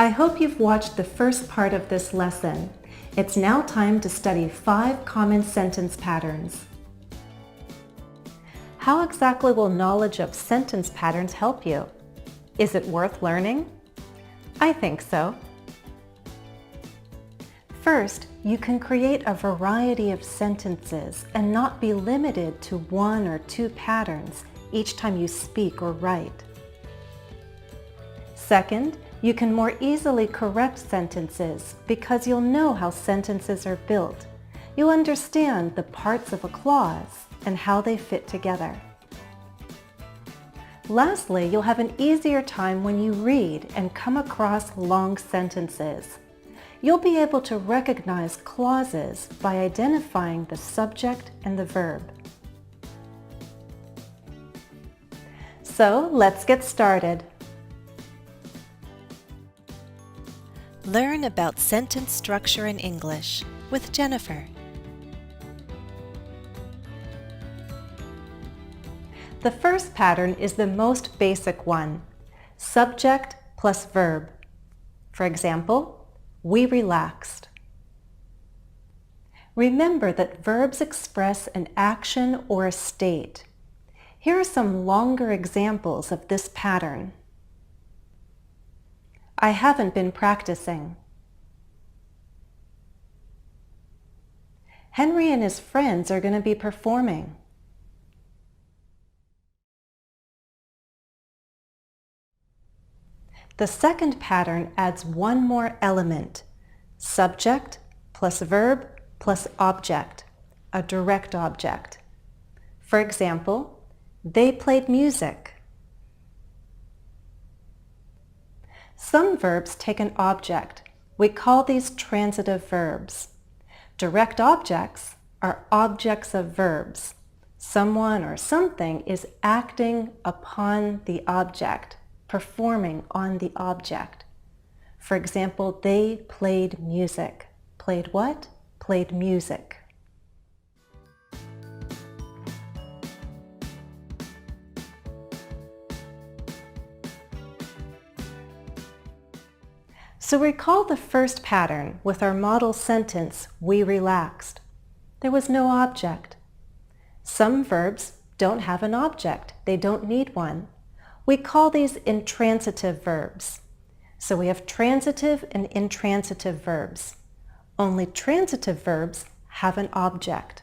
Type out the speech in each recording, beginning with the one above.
I hope you've watched the first part of this lesson. It's now time to study 5 common sentence patterns. How exactly will knowledge of sentence patterns help you? Is it worth learning? I think so. First, you can create a variety of sentences and not be limited to 1 or 2 patterns each time you speak or write. Second, you can more easily correct sentences because you'll know how sentences are built. You'll understand the parts of a clause and how they fit together. Lastly, you'll have an easier time when you read and come across long sentences. You'll be able to recognize clauses by identifying the subject and the verb. So let's get started. Learn about sentence structure in English with Jennifer. The first pattern is the most basic one, subject plus verb. For example, we relaxed. Remember that verbs express an action or a state. Here are some longer examples of this pattern. I haven't been practicing. Henry and his friends are going to be performing. The second pattern adds one more element, subject plus verb plus object, a direct object. For example, they played music. Some verbs take an object. We call these transitive verbs. Direct objects are objects of verbs. Someone or something is acting upon the object, performing on the object. For example, they played music. Played what? Played music. So recall the first pattern with our model sentence, we relaxed. There was no object. Some verbs don't have an object. They don't need one. We call these intransitive verbs. So we have transitive and intransitive verbs. Only transitive verbs have an object.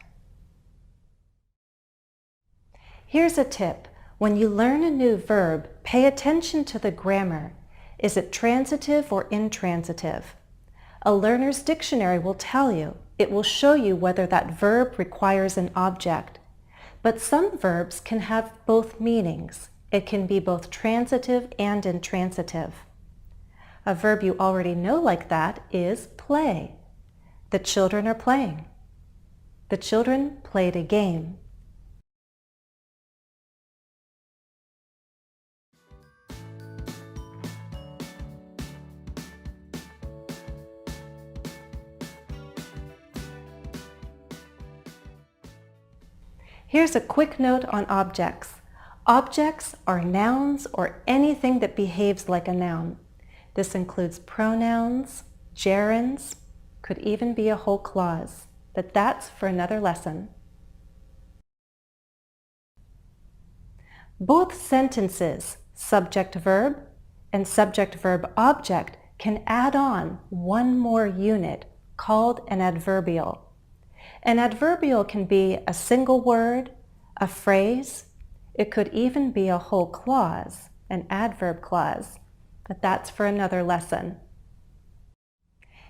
Here's a tip. When you learn a new verb, pay attention to the grammar. Is it transitive or intransitive? A learner's dictionary will tell you. It will show you whether that verb requires an object. But some verbs can have both meanings. It can be both transitive and intransitive. A verb you already know like that is play. The children are playing. The children played a game. Here's a quick note on objects. Objects are nouns or anything that behaves like a noun. This includes pronouns, gerunds, could even be a whole clause, but that's for another lesson. Both sentences, subject-verb and subject-verb-object, can add on one more unit called an adverbial. An adverbial can be a single word, a phrase. It could even be a whole clause, an adverb clause, but that's for another lesson.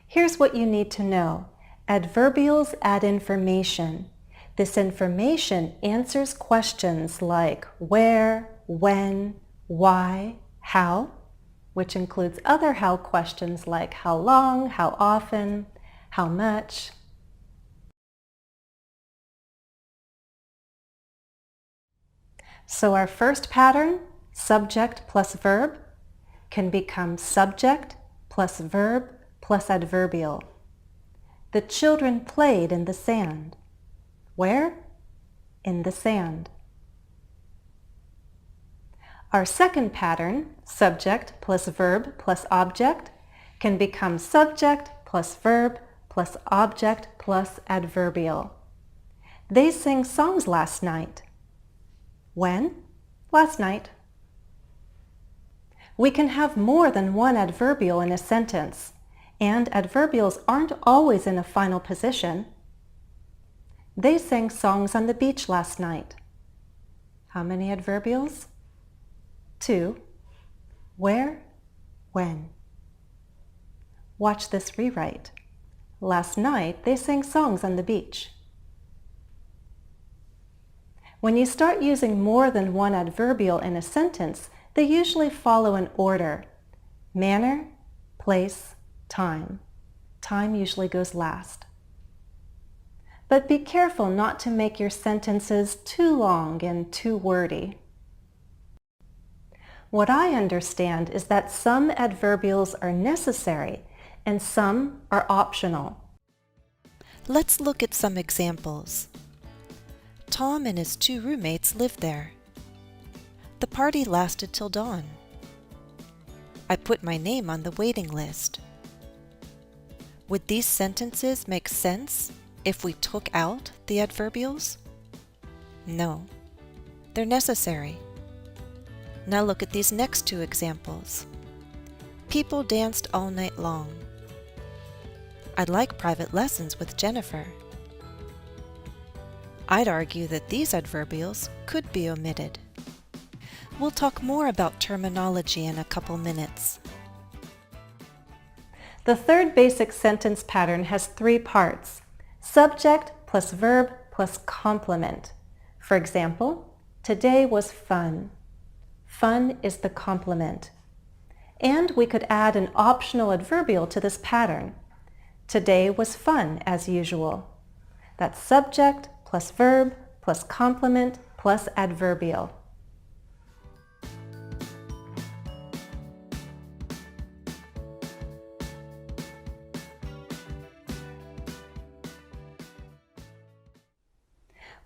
Here's what you need to know. Adverbials add information. This information answers questions like where, when, why, how, which includes other how questions like how long, how often, how much. So our first pattern, subject plus verb, can become subject plus verb plus adverbial. The children played in the sand. Where? In the sand. Our second pattern, subject plus verb plus object, can become subject plus verb plus object plus adverbial. They sang songs last night. When? Last night. We can have more than one adverbial in a sentence, and adverbials aren't always in a final position. They sang songs on the beach last night. How many adverbials? 2. Where? When? Watch this rewrite. Last night they sang songs on the beach. When you start using more than one adverbial in a sentence, they usually follow an order: manner, place, time. Time usually goes last. But be careful not to make your sentences too long and too wordy. What I understand is that some adverbials are necessary and some are optional. Let's look at some examples. Tom and his 2 roommates lived there. The party lasted till dawn. I put my name on the waiting list. Would these sentences make sense if we took out the adverbials? No, they're necessary. Now look at these next 2 examples. People danced all night long. I'd like private lessons with Jennifer. I'd argue that these adverbials could be omitted. We'll talk more about terminology in a couple minutes. The third basic sentence pattern has 3 parts: subject plus verb plus complement. For example, today was fun. Fun is the complement. And we could add an optional adverbial to this pattern. Today was fun as usual. That's subject plus verb plus complement plus adverbial.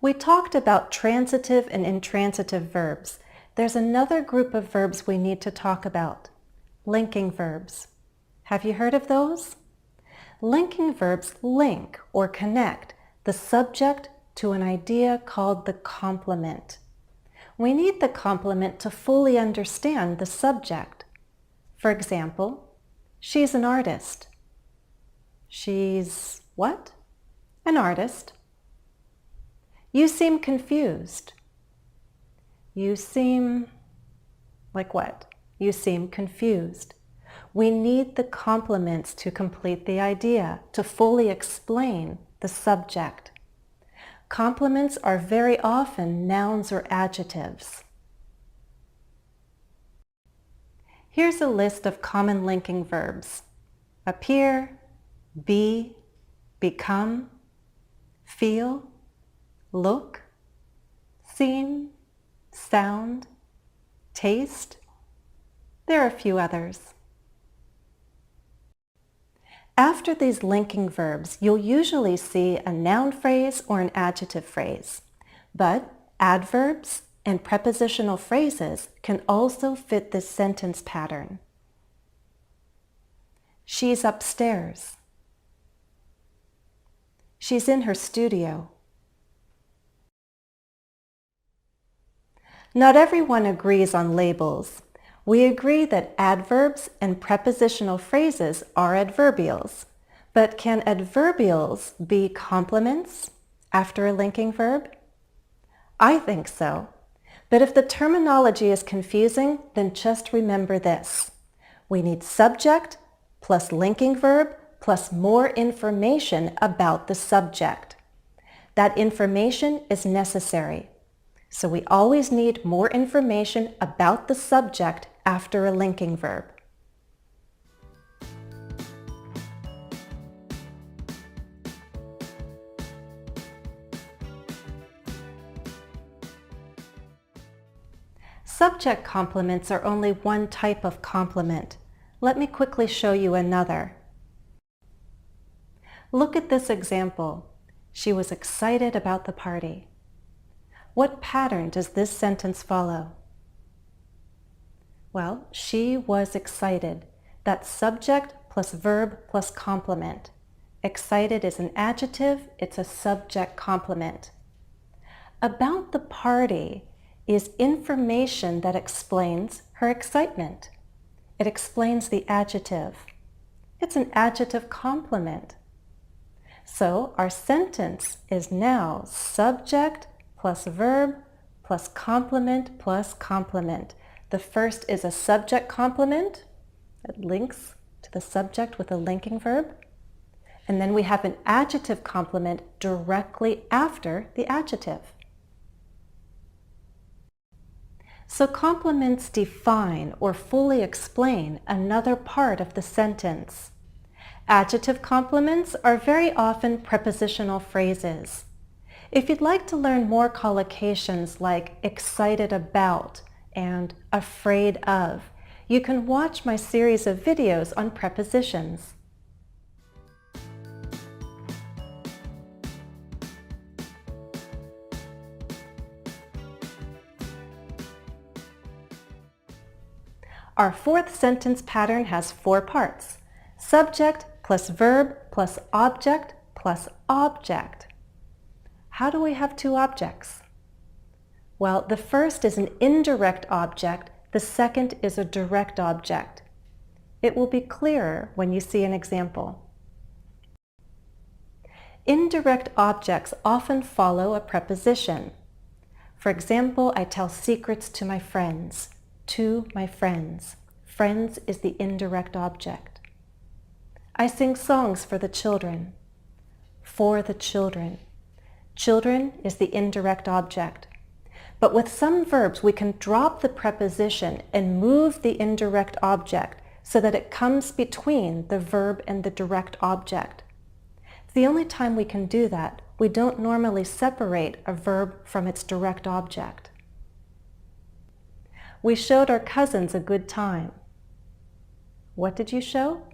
We talked about transitive and intransitive verbs. There's another group of verbs we need to talk about: linking verbs. Have you heard of those? Linking verbs link or connect the subject to an idea called the complement. We need the complement to fully understand the subject. For example, she's an artist. She's what? An artist. You seem confused. You seem like what? You seem confused. We need the complements to complete the idea, to fully explain the subject. Complements are very often nouns or adjectives. Here's a list of common linking verbs: appear, be, become, feel, look, seem, sound, taste. There are a few others. After these linking verbs, you'll usually see a noun phrase or an adjective phrase. But adverbs and prepositional phrases can also fit this sentence pattern. She's upstairs. She's in her studio. Not everyone agrees on labels. We agree that adverbs and prepositional phrases are adverbials. But can adverbials be complements after a linking verb? I think so. But if the terminology is confusing, then just remember this: we need subject plus linking verb plus more information about the subject. That information is necessary. So we always need more information about the subject after a linking verb. Subject complements are only one type of complement. Let me quickly show you another. Look at this example. She was excited about the party. What pattern does this sentence follow? Well, she was excited. That's subject plus verb plus complement. Excited is an adjective, it's a subject complement. About the party is information that explains her excitement. It explains the adjective. It's an adjective complement. So our sentence is now subject plus verb plus complement plus complement. The first is a subject complement. It links to the subject with a linking verb. And then we have an adjective complement directly after the adjective. So complements define or fully explain another part of the sentence. Adjective complements are very often prepositional phrases. If you'd like to learn more collocations like excited about and afraid of, you can watch my series of videos on prepositions. Our fourth sentence pattern has 4 parts: subject plus verb plus object plus object. How do we have 2 objects? Well, the first is an indirect object, the second is a direct object. It will be clearer when you see an example. Indirect objects often follow a preposition. For example, I tell secrets to my friends. To my friends. Friends is the indirect object. I sing songs for the children. For the children. Children is the indirect object. But with some verbs, we can drop the preposition and move the indirect object so that it comes between the verb and the direct object. It's the only time we can do that. We don't normally separate a verb from its direct object. We showed our cousins a good time. What did you show?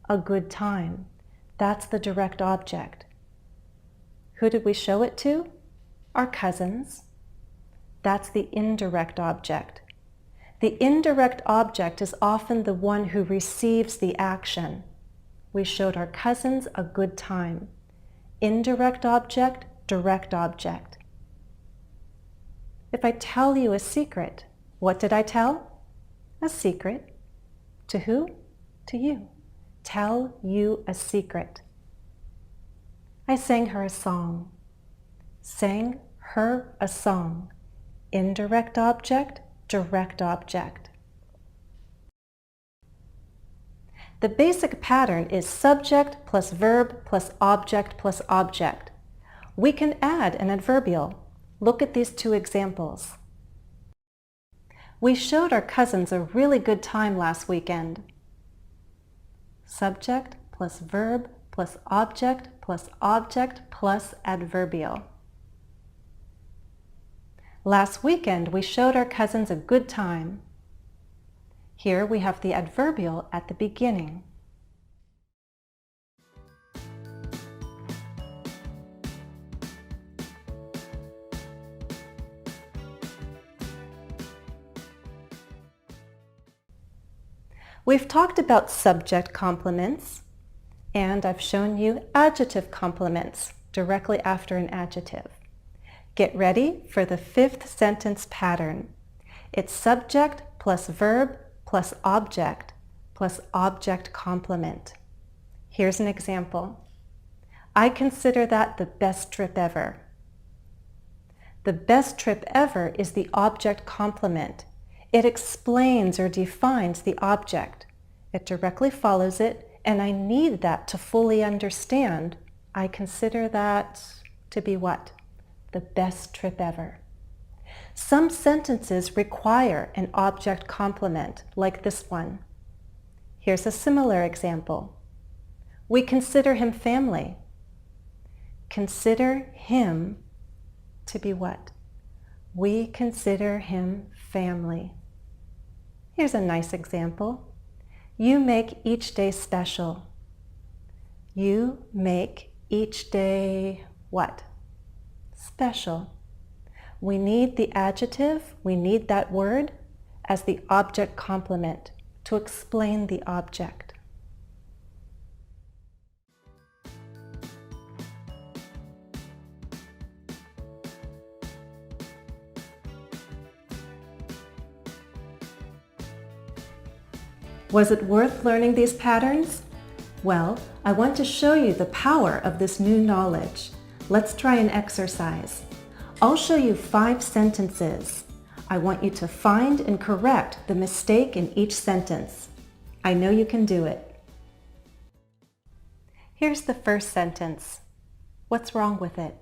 A good time. That's the direct object. Who did we show it to? Our cousins. That's the indirect object. The indirect object is often the one who receives the action. We showed our cousins a good time. Indirect object, direct object. If I tell you a secret, what did I tell? A secret. To who? To you. Tell you a secret. I sang her a song. Sang her a song. Indirect object, direct object. The basic pattern is subject plus verb plus object plus object. We can add an adverbial. Look at these 2 examples. We showed our cousins a really good time last weekend. Subject plus verb plus object plus adverbial. Last weekend, we showed our cousins a good time. Here we have the adverbial at the beginning. We've talked about subject complements, and I've shown you adjective complements directly after an adjective. Get ready for the 5th sentence pattern. It's subject plus verb plus object complement. Here's an example. I consider that the best trip ever. The best trip ever is the object complement. It explains or defines the object. It directly follows it, and I need that to fully understand. I consider that to be what? The best trip ever. Some sentences require an object complement, like this one. Here's a similar example. We consider him family. Consider him to be what? We consider him family. Here's a nice example. You make each day special. You make each day what? Special. We need the adjective, we need that word as the object complement to explain the object. Was it worth learning these patterns? Well, I want to show you the power of this new knowledge. Let's try an exercise. I'll show you 5 sentences. I want you to find and correct the mistake in each sentence. I know you can do it. Here's the first sentence. What's wrong with it?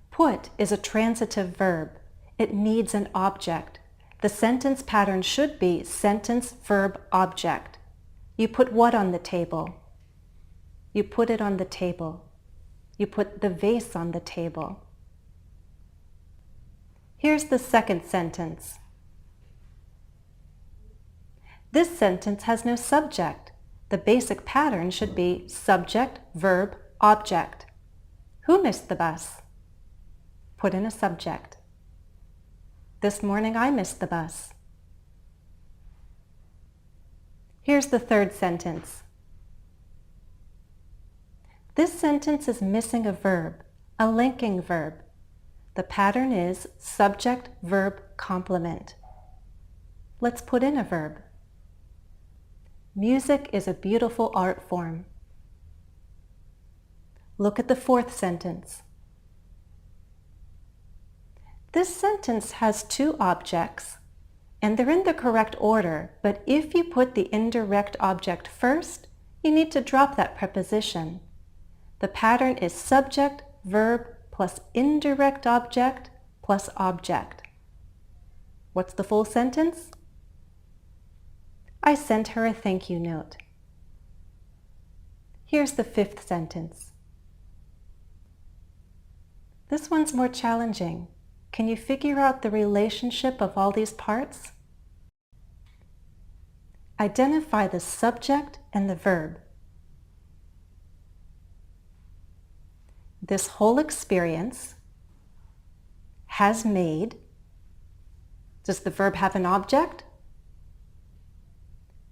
Put is a transitive verb. It needs an object. The sentence pattern should be sentence, verb, object. You put what on the table? You put it on the table. You put the vase on the table. Here's the second sentence. This sentence has no subject. The basic pattern should be subject, verb, object. Who missed the bus? Put in a subject. This morning I missed the bus. Here's the third sentence. This sentence is missing a verb, a linking verb. The pattern is subject, verb, complement. Let's put in a verb. Music is a beautiful art form. Look at the fourth sentence. This sentence has 2 objects, and they're in the correct order, but if you put the indirect object first, you need to drop that preposition. The pattern is subject, verb, plus indirect object, plus object. What's the full sentence? I sent her a thank you note. Here's the 5th sentence. This one's more challenging. Can you figure out the relationship of all these parts? Identify the subject and the verb. This whole experience has made. Does the verb have an object?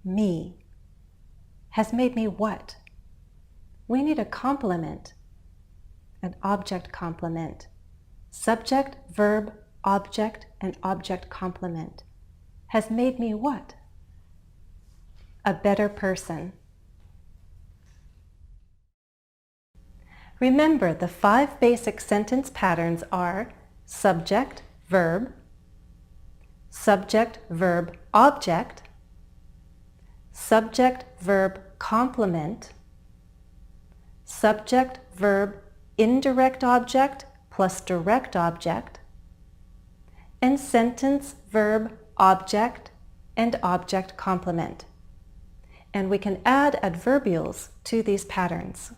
Me. Has made me what? We need a complement, an object complement. Subject, verb, object, and object complement. Has made me what? A better person. Remember, the 5 basic sentence patterns are subject, verb, subject, verb, object, subject, verb, complement, subject, verb, indirect object, plus direct object, and sentence, verb, object, and object complement. And we can add adverbials to these patterns.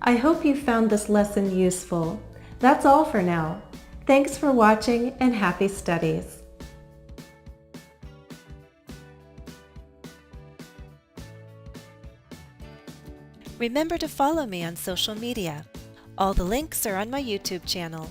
I hope you found this lesson useful. That's all for now. Thanks for watching and happy studies. Remember to follow me on social media. All the links are on my YouTube channel.